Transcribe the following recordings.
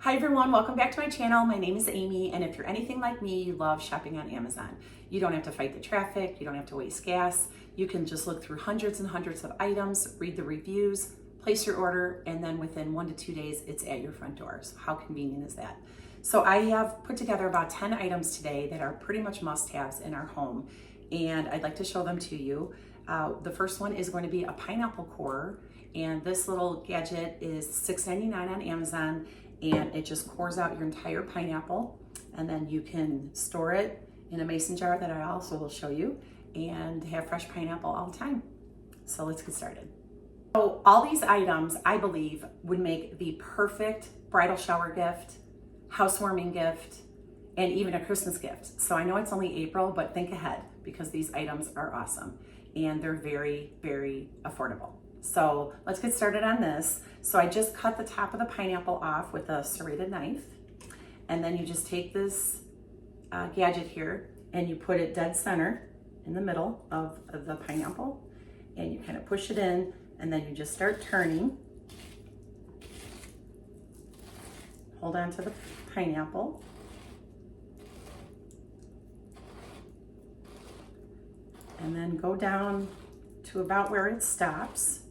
Hi everyone, welcome back to my channel. My name is Amy, and if you're anything like me, you love shopping on Amazon. You don't have to fight the traffic, you don't have to waste gas. You can just look through hundreds and hundreds of items, read the reviews, place your order, and then within 1 to 2 days, it's at your front door. So how convenient is that? So I have put together about 10 items today that are pretty much must-haves in our home, and I'd like to show them to you. The first one is going to be a pineapple core, and this little gadget is $6.99 on Amazon, and it just cores out your entire pineapple, and then you can store it in a mason jar that I also will show you, and have fresh pineapple all the time. So let's get started. So all these items, I believe, would make the perfect bridal shower gift, housewarming gift, and even a Christmas gift. So I know it's only April, but think ahead because these items are awesome and they're very, very affordable. So let's get started on this. So I just cut the top of the pineapple off with a serrated knife, and then you just take this gadget here and you put it dead center in the middle of the pineapple, and you kind of push it in, and then you just start turning. Hold on to the pineapple. And then go down to about where it stops.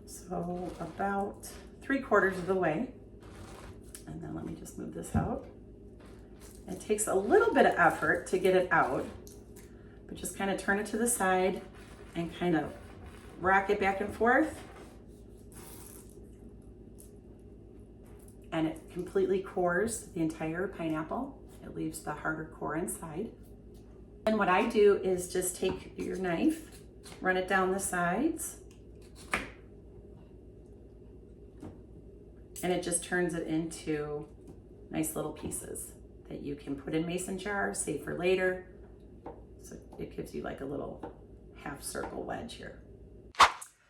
So about 3/4 of the way. And then let me just move this out. It takes a little bit of effort to get it out, but just kind of turn it to the side and kind of rock it back and forth. And it completely cores the entire pineapple. It leaves the harder core inside. And what I do is just take your knife, run it down the sides, and it just turns it into nice little pieces that you can put in mason jars, save for later. So it gives you like a little half circle wedge here.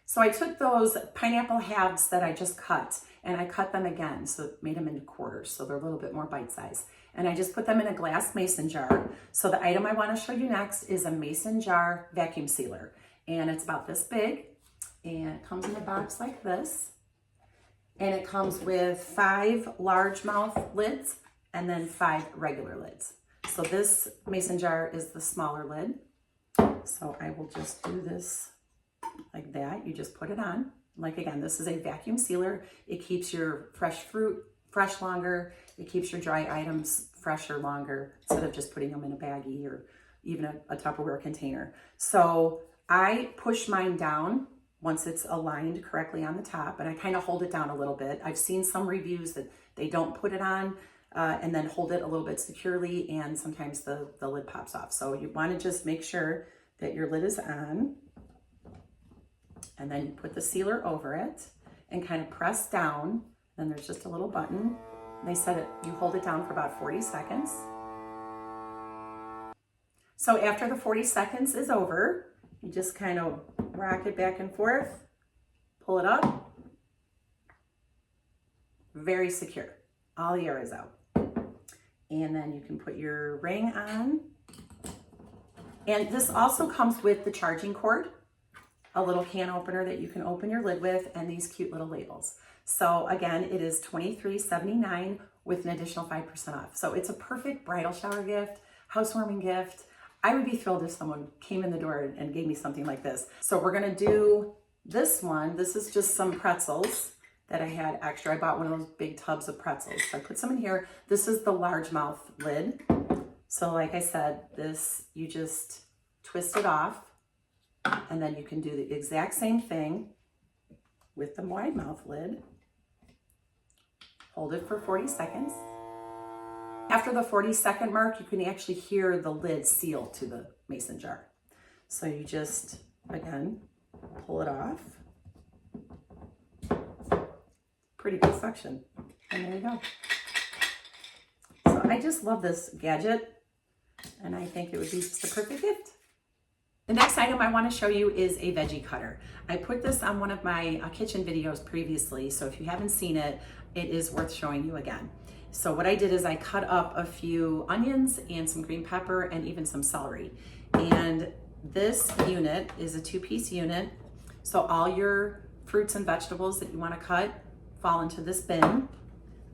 So I took those pineapple halves that I just cut, and I cut them again, so it made them into quarters, so they're a little bit more bite-sized. And I just put them in a glass mason jar. So the item I want to show you next is a mason jar vacuum sealer, and it's about this big, and it comes in a box like this. And it comes with 5 largemouth lids and then 5 regular lids. So this mason jar is the smaller lid. So I will just do this like that. You just put it on. Like again, this is a vacuum sealer. It keeps your fresh fruit fresh longer. It keeps your dry items fresher longer instead of just putting them in a baggie or even a Tupperware container. So I push mine down once it's aligned correctly on the top, and I kind of hold it down a little bit. I've seen some reviews that they don't put it on and then hold it a little bit securely, and sometimes the lid pops off. So you want to just make sure that your lid is on, and then you put the sealer over it and kind of press down. Then there's just a little button. They said you hold it down for about 40 seconds. So after the 40 seconds is over, you just kind of rock it back and forth, pull it up. Very secure. All the air is out. And then you can put your ring on. And this also comes with the charging cord, a little can opener that you can open your lid with, and these cute little labels. So again, it is $23.79 with an additional 5% off. So it's a perfect bridal shower gift, housewarming gift. I would be thrilled if someone came in the door and gave me something like this. So we're gonna do this one. This is just some pretzels that I had extra. I bought one of those big tubs of pretzels. So I put some in here. This is the largemouth lid. So like I said, this, you just twist it off, and then you can do the exact same thing with the wide mouth lid. Hold it for 40 seconds. After the 40-second mark, you can actually hear the lid seal to the mason jar. So you just, again, pull it off. Pretty good suction. And there you go. So I just love this gadget, and I think it would be just the perfect gift. The next item I want to show you is a veggie cutter. I put this on one of my kitchen videos previously, so if you haven't seen it, it is worth showing you again. So what I did is I cut up a few onions and some green pepper and even some celery. And this unit is a 2-piece unit. So all your fruits and vegetables that you want to cut fall into this bin,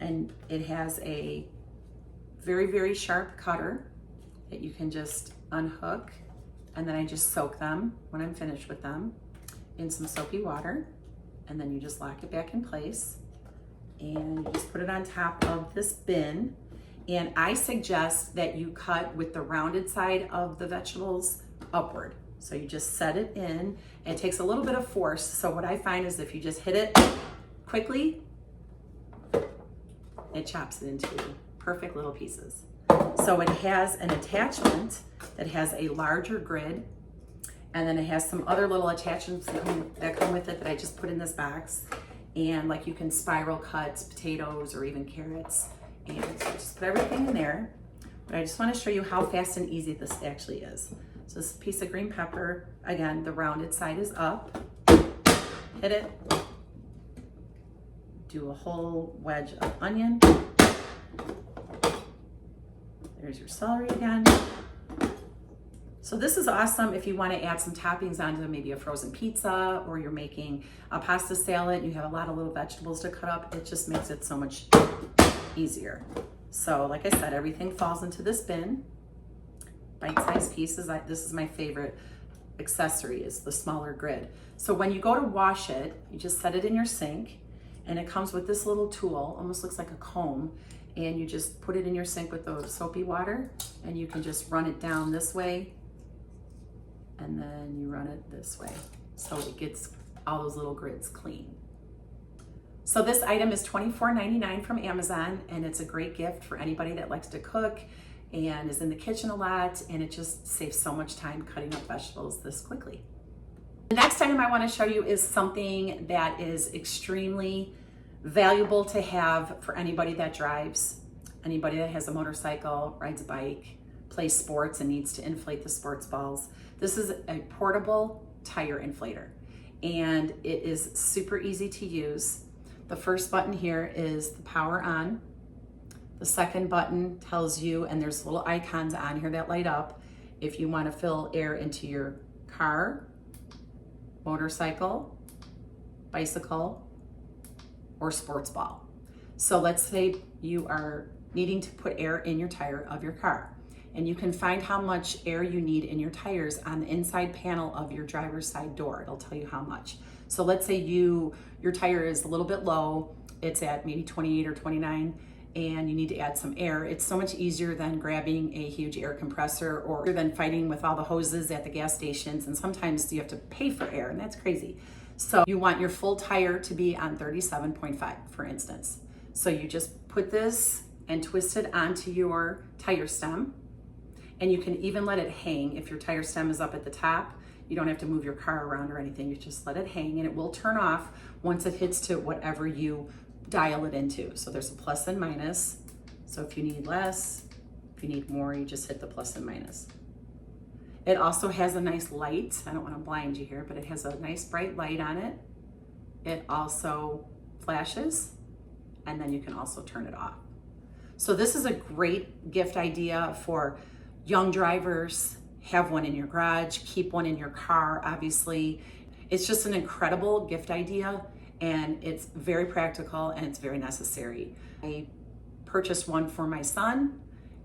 and it has a very, very sharp cutter that you can just unhook, and then I just soak them when I'm finished with them in some soapy water, and then you just lock it back in place and you just put it on top of this bin. And I suggest that you cut with the rounded side of the vegetables upward. So you just set it in, and it takes a little bit of force. So what I find is if you just hit it quickly, it chops it into perfect little pieces. So it has an attachment that has a larger grid, and then it has some other little attachments that come with it that I just put in this box. And like you can spiral cut potatoes or even carrots, and so just put everything in there. But I just want to show you how fast and easy this actually is. So this piece of green pepper, again, the rounded side is up. Hit it. Do a whole wedge of onion. There's your celery again. So this is awesome if you want to add some toppings onto maybe a frozen pizza, or you're making a pasta salad, you have a lot of little vegetables to cut up. It just makes it so much easier. So like I said, everything falls into this bin, bite-sized pieces. This is my favorite accessory, is the smaller grid. So when you go to wash it, you just set it in your sink, and it comes with this little tool, almost looks like a comb, and you just put it in your sink with the soapy water, and you can just run it down this way, and then you run it this way, so it gets all those little grids clean. So this item is $24.99 from Amazon, and it's a great gift for anybody that likes to cook and is in the kitchen a lot, and it just saves so much time cutting up vegetables this quickly. The next item I want to show you is something that is extremely valuable to have for anybody that drives, anybody that has a motorcycle, rides a bike, plays sports and needs to inflate the sports balls. This is a portable tire inflator, and it is super easy to use. The first button here is the power on. The second button tells you, and there's little icons on here that light up, if you want to fill air into your car, motorcycle, bicycle, or sports ball. So let's say you are needing to put air in your tire of your car, and you can find how much air you need in your tires on the inside panel of your driver's side door. It'll tell you how much. So let's say your tire is a little bit low, it's at maybe 28 or 29, and you need to add some air. It's so much easier than grabbing a huge air compressor, or than fighting with all the hoses at the gas stations, and sometimes you have to pay for air, and that's crazy. So you want your full tire to be on 37.5, for instance. So you just put this and twist it onto your tire stem, and you can even let it hang. If your tire stem is up at the top, you don't have to move your car around or anything. You just let it hang, and it will turn off once it hits to whatever you dial it into. So there's a plus and minus. So if you need less, if you need more, you just hit the plus and minus. It also has a nice light. I don't want to blind you here, but it has a nice bright light on it. It also flashes, and then you can also turn it off. So this is a great gift idea for young drivers. Have one in your garage, keep one in your car, obviously. It's just an incredible gift idea, and it's very practical, and it's very necessary. I purchased one for my son,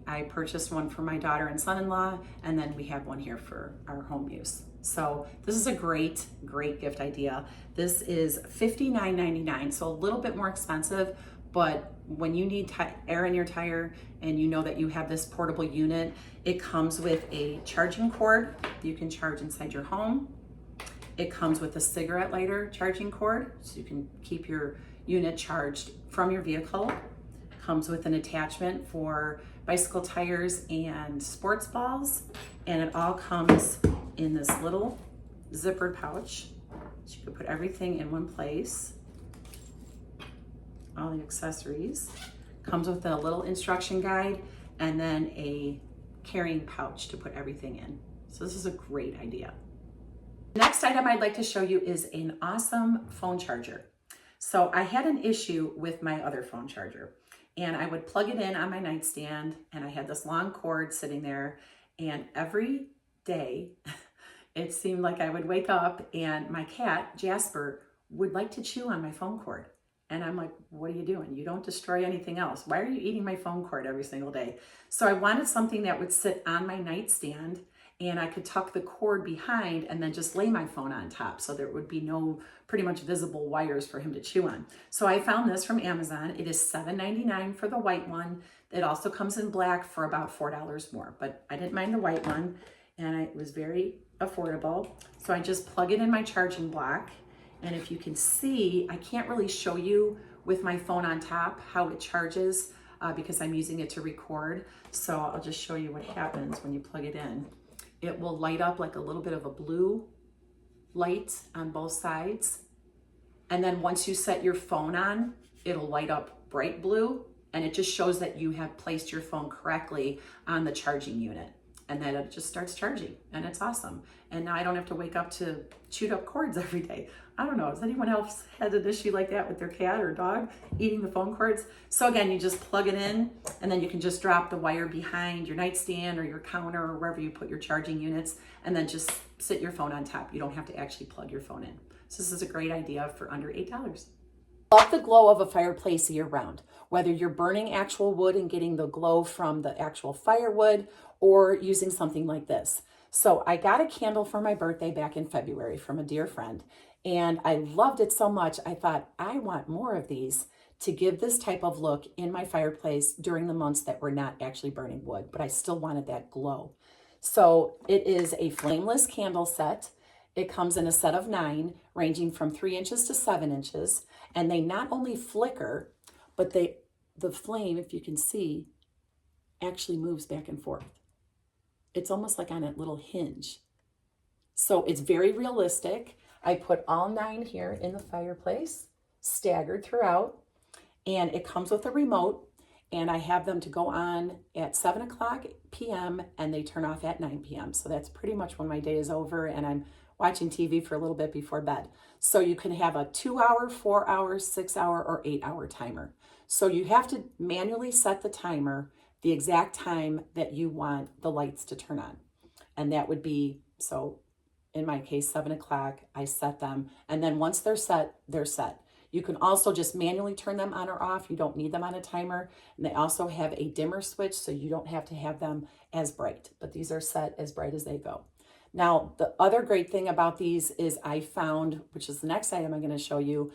I purchased one for my daughter and son-in-law, and then we have one here for our home use. So this is a great, great gift idea. This is $59.99, so a little bit more expensive, but when you need air in your tire and you know that you have this portable unit, it comes with a charging cord you can charge inside your home. It comes with a cigarette lighter charging cord, so you can keep your unit charged from your vehicle. Comes with an attachment for bicycle tires and sports balls, and it all comes in this little zippered pouch, so you can put everything in one place. All the accessories. Comes with a little instruction guide, and then a carrying pouch to put everything in. So this is a great idea. The next item I'd like to show you is an awesome phone charger. So I had an issue with my other phone charger, and I would plug it in on my nightstand, and I had this long cord sitting there, and every day it seemed like I would wake up and my cat, Jasper, would like to chew on my phone cord. And I'm like, what are you doing? You don't destroy anything else. Why are you eating my phone cord every single day? So I wanted something that would sit on my nightstand and I could tuck the cord behind and then just lay my phone on top so there would be no pretty much visible wires for him to chew on. So I found this from Amazon. It is $7.99 for the white one. It also comes in black for about $4 more, but I didn't mind the white one and it was very affordable. So I just plug it in my charging block. And if you can see, I can't really show you with my phone on top how it charges because I'm using it to record. So I'll just show you what happens when you plug it in. It will light up like a little bit of a blue light on both sides. And then once you set your phone on, it'll light up bright blue, and it just shows that you have placed your phone correctly on the charging unit. And then it just starts charging, and it's awesome. And now I don't have to wake up to chewed up cords every day. I don't know, has anyone else had an issue like that with their cat or dog eating the phone cords? So again, you just plug it in, and then you can just drop the wire behind your nightstand or your counter or wherever you put your charging units, and then just sit your phone on top. You don't have to actually plug your phone in. So this is a great idea for under $8. Love the glow of a fireplace year round, whether you're burning actual wood and getting the glow from the actual firewood or using something like this. So I got a candle for my birthday back in February from a dear friend, and I loved it so much. I thought I want more of these to give this type of look in my fireplace during the months that we're not actually burning wood, but I still wanted that glow. So it is a flameless candle set. It comes in a set of 9, ranging from 3 inches to 7 inches. And they not only flicker, but the flame, if you can see, actually moves back and forth. It's almost like on a little hinge. So it's very realistic. I put all 9 here in the fireplace, staggered throughout, and it comes with a remote, and I have them to go on at 7 o'clock p.m. and they turn off at 9 p.m. So that's pretty much when my day is over and I'm watching TV for a little bit before bed. So you can have a 2-hour, 4-hour, 6-hour, or 8-hour timer. So you have to manually set the timer the exact time that you want the lights to turn on. And that would be, so in my case, 7 o'clock, I set them. And then once they're set, they're set. You can also just manually turn them on or off. You don't need them on a timer. And they also have a dimmer switch, so you don't have to have them as bright. But these are set as bright as they go. Now, the other great thing about these is I found, which is the next item I'm going to show you,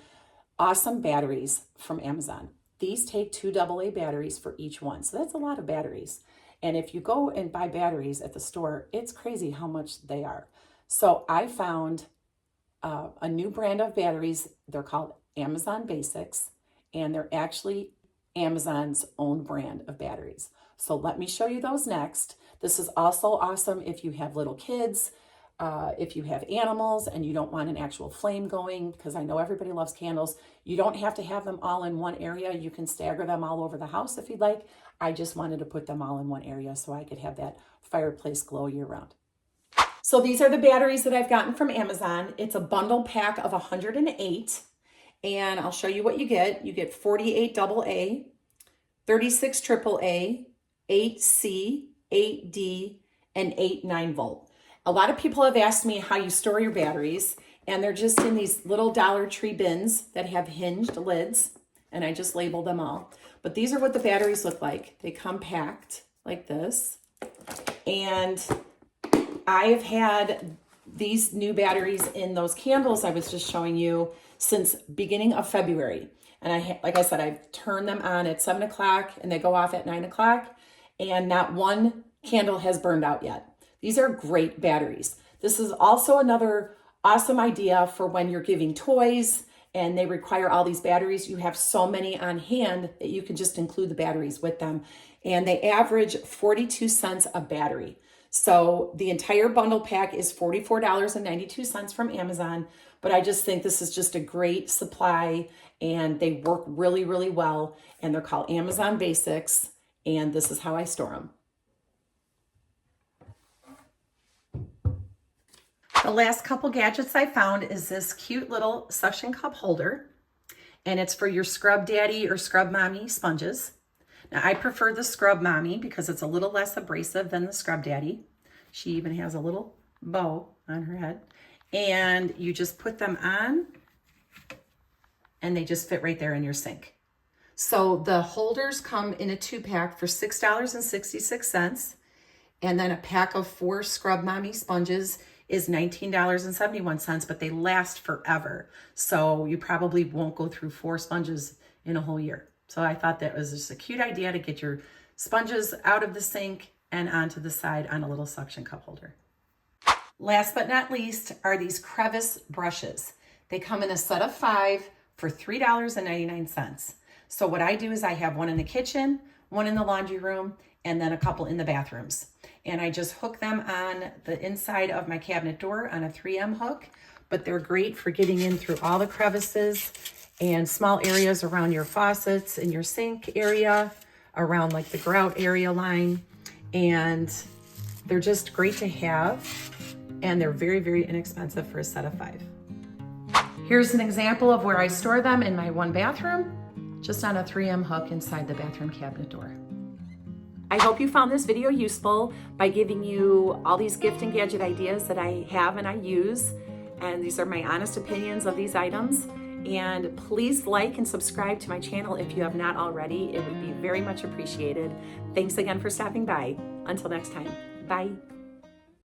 awesome batteries from Amazon. These take 2 AA batteries for each one. So that's a lot of batteries. And if you go and buy batteries at the store, it's crazy how much they are. So I found a new brand of batteries. They're called Amazon Basics, and they're actually Amazon's own brand of batteries. So let me show you those next. This is also awesome if you have little kids, if you have animals and you don't want an actual flame going, because I know everybody loves candles. You don't have to have them all in one area. You can stagger them all over the house if you'd like. I just wanted to put them all in one area so I could have that fireplace glow year round. So these are the batteries that I've gotten from Amazon. It's a bundle pack of 108, and I'll show you what you get. You get 48 AA, 36 AAA, 8C, 8D, and 8 9-volt. A lot of people have asked me how you store your batteries, and they're just in these little Dollar Tree bins that have hinged lids, and I just labeled them all. But these are what the batteries look like. They come packed like this, and I have had these new batteries in those candles I was just showing you since beginning of February. And like I said, I've turned them on at 7 o'clock and they go off at 9 o'clock, and not one candle has burned out yet. These are great batteries. This is also another awesome idea for when you're giving toys and they require all these batteries. You have so many on hand that you can just include the batteries with them. And they average 42 cents a battery. So the entire bundle pack is $44.92 from Amazon, but I just think this is just a great supply and they work really, really well. And they're called Amazon Basics, and this is how I store them. The last couple gadgets I found is this cute little suction cup holder, and it's for your Scrub Daddy or Scrub Mommy sponges. Now, I prefer the Scrub Mommy because it's a little less abrasive than the Scrub Daddy. She even has a little bow on her head. And you just put them on and they just fit right there in your sink. So the holders come in a 2-pack for $6.66. And then a pack of 4 Scrub Mommy sponges is $19.71, but they last forever. So you probably won't go through 4 sponges in a whole year. So I thought that was just a cute idea to get your sponges out of the sink and onto the side on a little suction cup holder. Last but not least are these crevice brushes. They come in a set of 5 for $3.99. So what I do is I have one in the kitchen, one in the laundry room, and then a couple in the bathrooms. And I just hook them on the inside of my cabinet door on a 3M hook, but they're great for getting in through all the crevices and small areas around your faucets in your sink area, around like the grout area line. And they're just great to have. And they're very, very inexpensive for a set of 5. Here's an example of where I store them in my one bathroom, just on a 3M hook inside the bathroom cabinet door. I hope you found this video useful by giving you all these gift and gadget ideas that I have and I use. And these are my honest opinions of these items. And please like and subscribe to my channel if you have not already. It would be very much appreciated. Thanks again for stopping by. Until next time, bye.